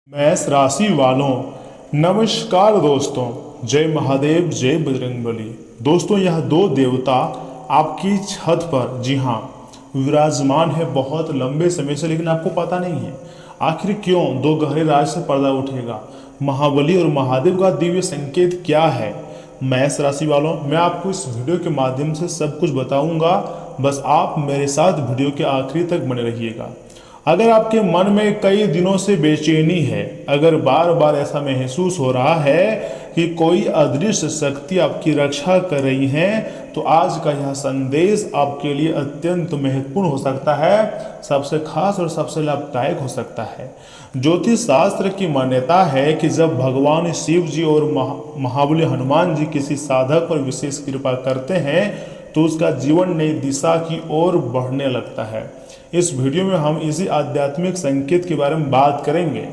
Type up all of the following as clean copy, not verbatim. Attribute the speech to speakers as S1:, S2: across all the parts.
S1: मेष राशि वालों, नमस्कार दोस्तों। जय महादेव, जय बजरंगबली। दोस्तों, यह दो देवता आपकी छत पर, जी हाँ, विराजमान है बहुत लंबे समय से, लेकिन आपको पता नहीं है आखिर क्यों दो गहरे राज से पर्दा उठेगा। महाबली और महादेव का दिव्य संकेत क्या है। मेष राशि वालों, मैं आपको इस वीडियो के माध्यम से सब कुछ बताऊंगा। बस आप मेरे साथ वीडियो के आखिरी तक बने रहिएगा। अगर आपके मन में कई दिनों से बेचैनी है, अगर बार बार ऐसा महसूस हो रहा है कि कोई अदृश्य शक्ति आपकी रक्षा कर रही है, तो आज का यह संदेश आपके लिए अत्यंत महत्वपूर्ण हो सकता है, सबसे खास और सबसे लाभदायक हो सकता है। ज्योतिष शास्त्र की मान्यता है कि जब भगवान शिव जी और महाबली हनुमान जी किसी साधक पर विशेष कृपा करते हैं, तो उसका जीवन नई दिशा की ओर बढ़ने लगता है। इस वीडियो में हम इसी आध्यात्मिक संकेत के बारे में बात करेंगे।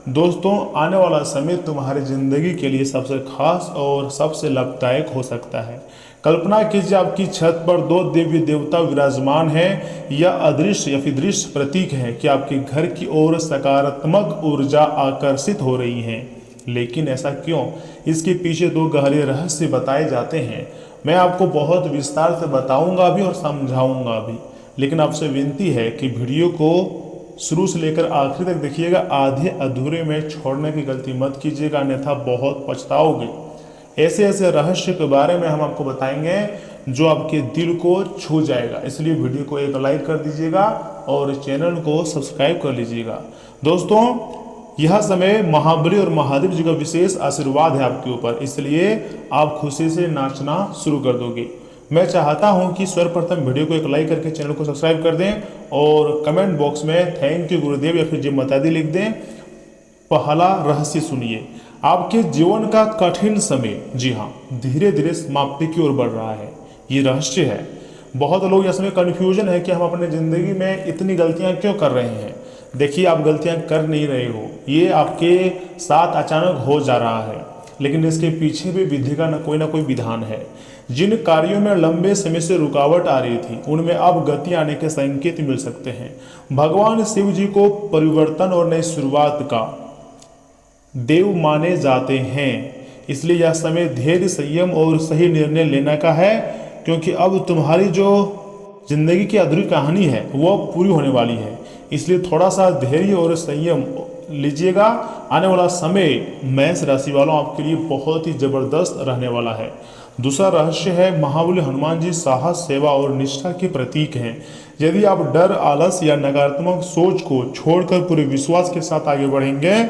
S1: दोस्तों, आने वाला समय तुम्हारी जिंदगी के लिए सबसे खास और सबसे लाभदायक हो सकता है। कल्पना कीजिए, आपकी छत पर दो देवी देवता विराजमान हैं। यह अदृश्य या फिर दृश्य प्रतीक है कि आपके घर की ओर सकारात्मक ऊर्जा आकर्षित हो रही है। लेकिन ऐसा क्यों? इसके पीछे दो गहरे रहस्य बताए जाते हैं। मैं आपको बहुत विस्तार से बताऊंगा भी और समझाऊंगा भी, लेकिन आपसे विनती है कि वीडियो को शुरू से लेकर आखिर तक देखिएगा। आधे अधूरे में छोड़ने की गलती मत कीजिएगा, अन्यथा बहुत पछताओगे। ऐसे ऐसे रहस्य के बारे में हम आपको बताएंगे जो आपके दिल को छू जाएगा। इसलिए वीडियो को एक लाइक कर दीजिएगा और चैनल को सब्सक्राइब कर लीजिएगा। दोस्तों, यह समय महाबली और महादेव जी का विशेष आशीर्वाद है आपके ऊपर, इसलिए आप खुशी से नाचना शुरू कर दोगे। मैं चाहता हूं कि सर्वप्रथम वीडियो को एक लाइक करके चैनल को सब्सक्राइब कर दें और कमेंट बॉक्स में थैंक यू गुरुदेव या फिर जय माता दी लिख दें। पहला रहस्य सुनिए। आपके जीवन का कठिन समय, जी हाँ, धीरे धीरे समाप्ति की ओर बढ़ रहा है। ये रहस्य है। बहुत लोग इसमें कन्फ्यूजन है कि हम अपने ज़िंदगी में इतनी गलतियां क्यों कर रहे हैं। देखिए, आप गलतियां कर नहीं रहे हो, ये आपके साथ अचानक हो जा रहा है, लेकिन इसके पीछे भी विधि का ना कोई विधान है। जिन कार्यों में लंबे समय से रुकावट आ रही थी, उनमें अब गति आने के संकेत मिल सकते हैं। भगवान शिव जी को परिवर्तन और नई शुरुआत का देव माने जाते हैं, इसलिए यह समय धैर्य, संयम और सही निर्णय लेने का है, क्योंकि अब तुम्हारी जो जिंदगी की अधूरी कहानी है वो पूरी होने वाली है। इसलिए थोड़ा सा धैर्य और संयम लीजिएगा। आने वाला समय मेष राशि वालों आपके लिए बहुत ही जबरदस्त रहने वाला है। दूसरा रहस्य है, महाबली हनुमान जी साहस, सेवा और निष्ठा के प्रतीक हैं। यदि आप डर, आलस या नकारात्मक सोच को छोड़कर पूरे विश्वास के साथ आगे बढ़ेंगे,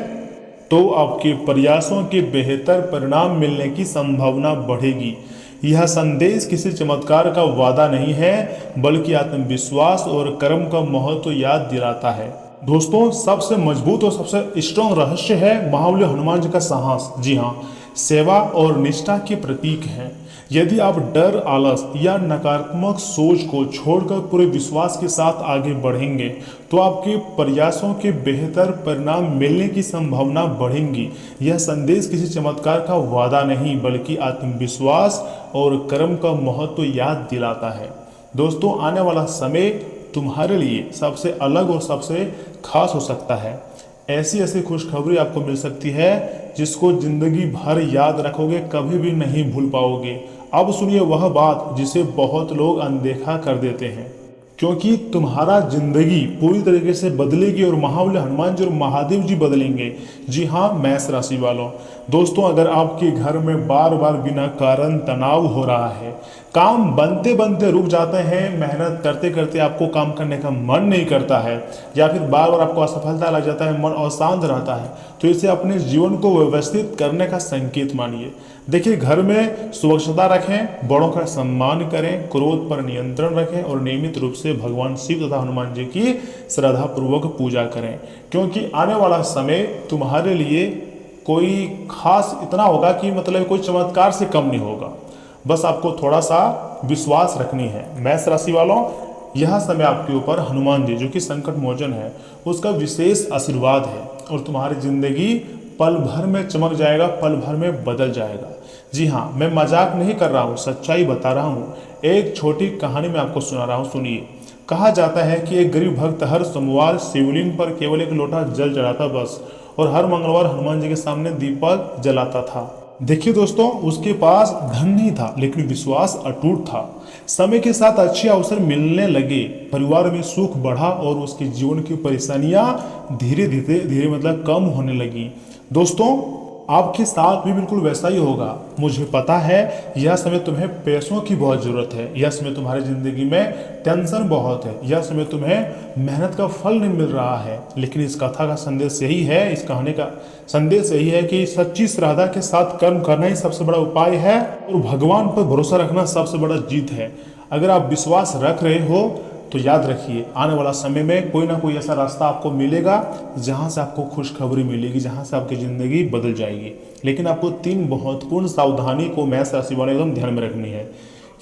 S1: तो आपके प्रयासों के बेहतर परिणाम मिलने की संभावना बढ़ेगी। यह संदेश किसी चमत्कार का वादा नहीं है, बल्कि आत्मविश्वास और कर्म का महत्व याद दिलाता है। दोस्तों, सबसे मजबूत और सबसे स्ट्रॉन्ग रहस्य है महाबली हनुमान जी का साहस। जी हाँ, सेवा और निष्ठा के प्रतीक हैं। यदि आप डर, आलस या नकारात्मक सोच को छोड़कर पूरे विश्वास के साथ आगे बढ़ेंगे, तो आपके प्रयासों के बेहतर परिणाम मिलने की संभावना बढ़ेंगी। यह संदेश किसी चमत्कार का वादा नहीं, बल्कि आत्मविश्वास और कर्म का महत्व याद दिलाता है। दोस्तों, आने वाला समय तुम्हारे लिए सबसे अलग और सबसे खास हो सकता है। ऐसी ऐसी खुशखबरी आपको मिल सकती है जिसको जिंदगी भर याद रखोगे, कभी भी नहीं भूल पाओगे। अब सुनिए वह बात जिसे बहुत लोग अनदेखा कर देते हैं, क्योंकि तुम्हारा जिंदगी पूरी तरीके से बदलेगी और महाबली हनुमान जी और महादेव जी बदलेंगे। जी हाँ, मेष राशि वालों। दोस्तों, अगर आपके घर में बार बार बिना कारण तनाव हो रहा है, काम बनते बनते रुक जाते हैं, मेहनत करते करते आपको काम करने का मन नहीं करता है, या फिर बार बार आपको असफलता लग जाता है, मन अशांत रहता है, तो इसे अपने जीवन को व्यवस्थित करने का संकेत मानिए। देखिए, घर में स्वच्छता रखें, बड़ों का सम्मान करें, क्रोध पर नियंत्रण रखें और नियमित रूप से भगवान शिव तथा हनुमान जी की श्रद्धापूर्वक पूजा करें, क्योंकि आने वाला समय तुम्हारे लिए कोई खास इतना होगा कि मतलब कोई चमत्कार से कम नहीं होगा। बस आपको थोड़ा सा विश्वास रखनी है। मेष राशि वालों, यह समय आपके ऊपर हनुमान जी, जो कि संकट मोचन है, उसका विशेष आशीर्वाद है और तुम्हारी जिंदगी पल भर में चमक जाएगा, पल भर में बदल जाएगा। जी हाँ, मैं मजाक नहीं कर रहा हूँ, सच्चाई बता रहा हूँ। एक छोटी कहानी मैं आपको सुना रहा हूँ, सुनिए। कहा जाता है कि एक गरीब भक्त हर सोमवार शिवलिंग पर केवल एक लोटा जल चढ़ाता, बस, और हर मंगलवार हनुमान जी के सामने दीपक जलाता था। देखिए दोस्तों, उसके पास धन नहीं था लेकिन विश्वास अटूट था। समय के साथ अच्छे अवसर मिलने लगे, परिवार में सुख बढ़ा और उसके जीवन की परेशानियां धीरे धीरे धीरे मतलब कम होने लगी। दोस्तों, आपके साथ भी बिल्कुल वैसा ही होगा। मुझे पता है यह समय तुम्हें पैसों की बहुत जरूरत है, यह समय तुम्हारी जिंदगी में टेंशन बहुत है, यह समय तुम्हें मेहनत का फल नहीं मिल रहा है। लेकिन इस कथा का संदेश यही है, इस कहानी का संदेश यही है कि सच्ची श्रद्धा के साथ कर्म करना ही सबसे बड़ा उपाय है और भगवान पर भरोसा रखना सबसे बड़ा जीत है। अगर आप विश्वास रख रहे हो तो याद रखिए, आने वाला समय में कोई ना कोई ऐसा रास्ता आपको मिलेगा जहां से आपको खुशखबरी मिलेगी, जहां से आपकी ज़िंदगी बदल जाएगी। लेकिन आपको 3 महत्वपूर्ण सावधानी को मेष राशि वाले एकदम ध्यान में रखनी है।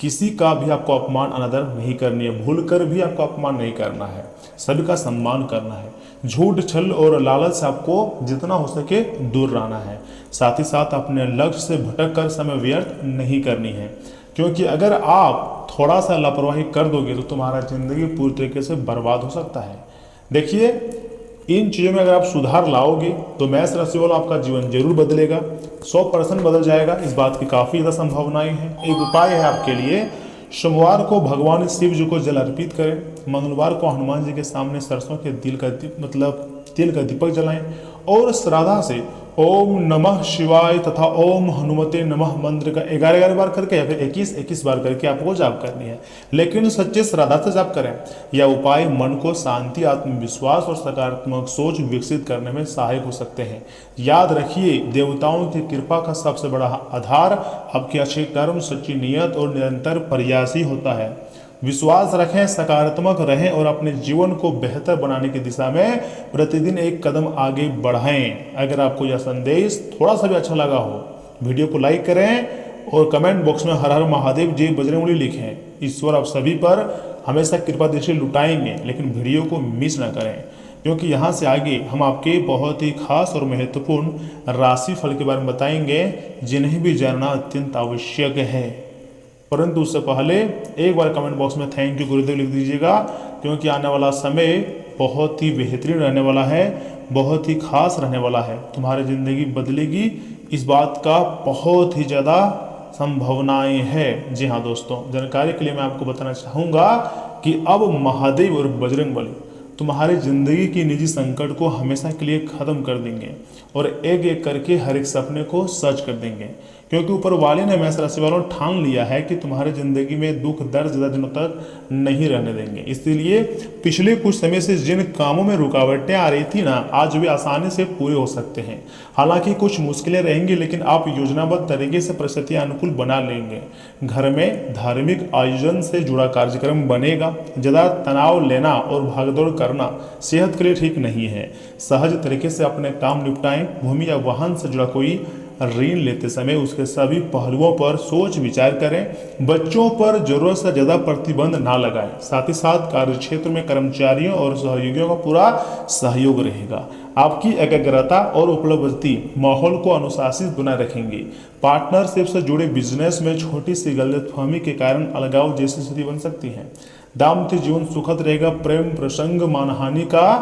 S1: किसी का भी आपको अपमान अनादर नहीं करनी है, भूल कर भी आपको अपमान नहीं करना है, सभी का सम्मान करना है। झूठ, छल और लालच से आपको जितना हो सके दूर रहना है। साथ ही साथ अपने लक्ष्य से भटक कर समय व्यर्थ नहीं करनी है, क्योंकि अगर आप थोड़ा सा लापरवाही कर दोगे तो तुम्हारा जिंदगी पूरी तरीके से बर्बाद हो सकता है। देखिए, इन चीज़ों में अगर आप सुधार लाओगे तो मेष राशि वाला आपका जीवन जरूर बदलेगा, 100% बदल जाएगा। इस बात की काफ़ी ज़्यादा संभावनाएं हैं। एक उपाय है आपके लिए, सोमवार को भगवान शिव जी को जल अर्पित करें, मंगलवार को हनुमान जी के सामने सरसों के तिल का दीपक जलाएं और श्रद्धा से ओम नमः शिवाय तथा ओम हनुमते नमः मंत्र का 11 बार करके या फिर 21 बार करके आपको जाप करनी है। लेकिन सच्चे श्रद्धा से जाप करें। यह उपाय मन को शांति, आत्मविश्वास और सकारात्मक सोच विकसित करने में सहायक हो सकते हैं। याद रखिए, देवताओं की कृपा का सबसे बड़ा आधार आपके अच्छे कर्म, सच्ची नीयत और निरंतर प्रयास ही होता है। विश्वास रखें, सकारात्मक रहें और अपने जीवन को बेहतर बनाने की दिशा में प्रतिदिन एक कदम आगे बढ़ाएं। अगर आपको यह संदेश थोड़ा सा भी अच्छा लगा हो, वीडियो को लाइक करें और कमेंट बॉक्स में हर हर महादेव जय बजरंगबली लिखें। ईश्वर आप सभी पर हमेशा कृपा दृष्टि लुटाएंगे, लेकिन वीडियो को मिस ना करें, क्योंकि यहाँ से आगे हम आपके बहुत ही खास और महत्वपूर्ण राशि फल के बारे में बताएंगे, जिन्हें भी जानना अत्यंत आवश्यक है। परंतु उससे पहले एक बार कमेंट बॉक्स में थैंक यू गुरुदेव लिख दीजिएगा, क्योंकि आने वाला समय बहुत ही बेहतरीन रहने वाला है, बहुत ही खास रहने वाला है। तुम्हारी ज़िंदगी बदलेगी, इस बात का बहुत ही ज़्यादा संभावनाएं हैं। जी हाँ दोस्तों, जानकारी के लिए मैं आपको बताना चाहूँगा कि अब महादेव और बजरंगबली तुम्हारी ज़िंदगी की निजी संकट को हमेशा के लिए ख़त्म कर देंगे और एक एक करके हर एक सपने को सच कर देंगे, क्योंकि ऊपर वाले ने मेष राशि वालों ठान लिया है कि तुम्हारी जिंदगी में दुख दर्द ज़्यादा दिनों तक नहीं रहने देंगे। इसलिए पिछले कुछ समय से जिन कामों में रुकावटें आ रही थी ना, आज वे आसानी से पूरे हो सकते हैं। हालांकि कुछ मुश्किलें रहेंगी, लेकिन आप योजनाबद्ध तरीके से परिस्थितियां अनुकूल बना लेंगे। घर में धार्मिक आयोजन से जुड़ा कार्यक्रम बनेगा। ज़्यादा तनाव लेना और भागदौड़ करना सेहत के लिए ठीक नहीं है। सहज तरीके से अपने काम निपटाएं। भूमि या वाहन से जुड़ा कोई ऋण लेते समय उसके सभी पहलुओं पर सोच विचार करें। बच्चों पर जरूरत से ज़्यादा प्रतिबंध ना लगाएं। साथ ही साथ कार्यक्षेत्र में कर्मचारियों और सहयोगियों का पूरा सहयोग रहेगा। आपकी एकाग्रता और उपलब्धि माहौल को अनुशासित बनाए रखेंगे। पार्टनरशिप से जुड़े बिजनेस में छोटी सी गलतफहमी के कारण अलगाव जैसी स्थिति बन सकती है। दाम्पत्य जीवन सुखद रहेगा। प्रेम प्रसंग मानहानि का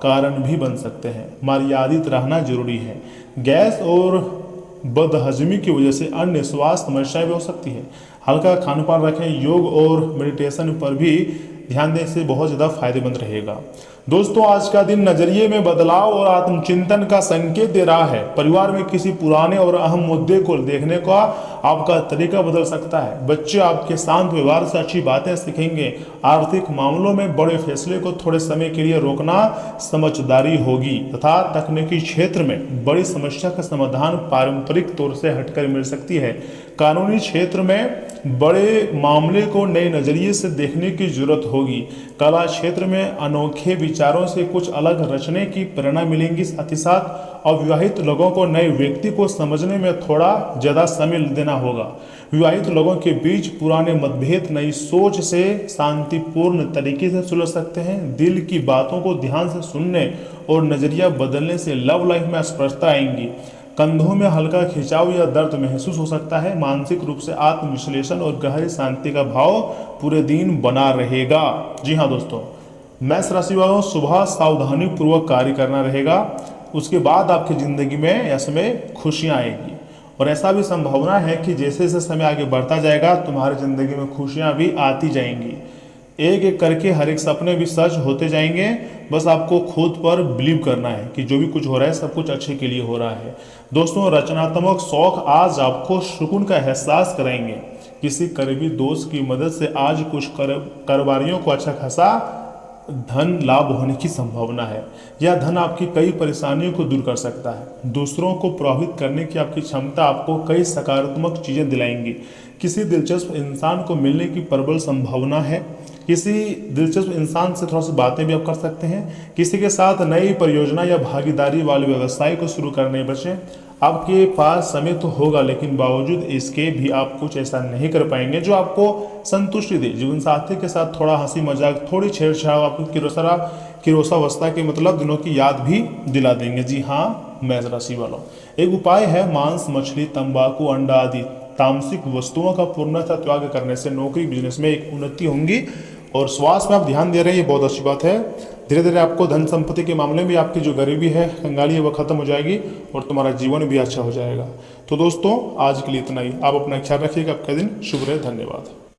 S1: कारण भी बन सकते हैं। मर्यादित रहना जरूरी है। गैस और बदहजमी की वजह से अन्य स्वास्थ्य समस्याएं भी हो सकती है। हल्का खान पान रखें। योग और मेडिटेशन पर भी ध्यान देने से बहुत ज़्यादा फायदेमंद रहेगा। दोस्तों, आज का दिन नजरिए में बदलाव और आत्मचिंतन का संकेत दे रहा है। परिवार में किसी पुराने और अहम मुद्दे को देखने का आपका तरीका बदल सकता है। बच्चे आपके शांत व्यवहार से अच्छी बातें सीखेंगे। आर्थिक मामलों में बड़े फैसले को थोड़े समय के लिए रोकना समझदारी होगी तथा तकनीकी क्षेत्र में बड़ी समस्या का समाधान पारंपरिक तौर से हटकर मिल सकती है। कानूनी क्षेत्र में बड़े मामले को नए नजरिए से देखने की जरूरत होगी। कला क्षेत्र में अनोखे विचारों से कुछ अलग रचने की प्रेरणा मिलेंगी। साथ ही साथ अविवाहित लोगों को नए व्यक्ति को समझने में थोड़ा ज़्यादा समय देना होगा। विवाहित लोगों के बीच पुराने मतभेद नई सोच से शांतिपूर्ण तरीके से सुलझ सकते हैं। दिल की बातों को ध्यान से सुनने और नजरिया बदलने से लव लाइफ में स्पष्टता आएंगी। कंधों में हल्का खिंचाव या दर्द महसूस हो सकता है। मानसिक रूप से आत्मविश्लेषण और गहरी शांति का भाव पूरे दिन बना रहेगा। जी हाँ दोस्तों, मेष राशि वालों, सुबह सावधानी पूर्वक कार्य करना रहेगा। उसके बाद आपकी ज़िंदगी में इसमें खुशियाँ आएगी। और ऐसा भी संभावना है कि जैसे जैसे समय आगे बढ़ता जाएगा तुम्हारी ज़िंदगी में खुशियाँ भी आती जाएंगी। एक एक करके हर एक सपने भी सच होते जाएंगे। बस आपको खुद पर बिलीव करना है कि जो भी कुछ हो रहा है सब कुछ अच्छे के लिए हो रहा है। दोस्तों, रचनात्मक शौक आज आपको सुकून का एहसास कराएंगे। किसी करीबी दोस्त की मदद से आज कुछ कारोबारियों को अच्छा खासा धन लाभ होने की संभावना है। यह धन आपकी कई परेशानियों को दूर कर सकता है। दूसरों को प्रभावित करने की आपकी क्षमता आपको कई सकारात्मक चीज़ें दिलाएंगी। किसी दिलचस्प इंसान को मिलने की प्रबल संभावना है। किसी दिलचस्प इंसान से थोड़ा सी बातें भी आप कर सकते हैं। किसी के साथ नई परियोजना या भागीदारी वाले व्यवसाय को शुरू करने बचें। आपके पास समय तो होगा, लेकिन बावजूद इसके भी आप कुछ ऐसा नहीं कर पाएंगे जो आपको संतुष्टि दे। जीवन साथी के साथ थोड़ा हंसी मजाक, थोड़ी छेड़छाड़ आपको किरोसावस्था के मतलब दिनों की याद भी दिला देंगे। जी हाँ, मेष राशि वालों, एक उपाय है मांस, मछली, तंबाकू, अंडा आदि तामसिक वस्तुओं का पूर्णतः त्याग करने से नौकरी बिजनेस में एक उन्नति होंगी। और स्वास्थ्य में आप ध्यान दे रहे हैं, ये बहुत अच्छी बात है। धीरे धीरे आपको धन संपत्ति के मामले में आपकी जो गरीबी है, कंगाली है, वह खत्म हो जाएगी और तुम्हारा जीवन भी अच्छा हो जाएगा। तो दोस्तों, आज के लिए इतना ही। आप अपना ख्याल रखिएगा। आपका दिन शुभ रहे। धन्यवाद।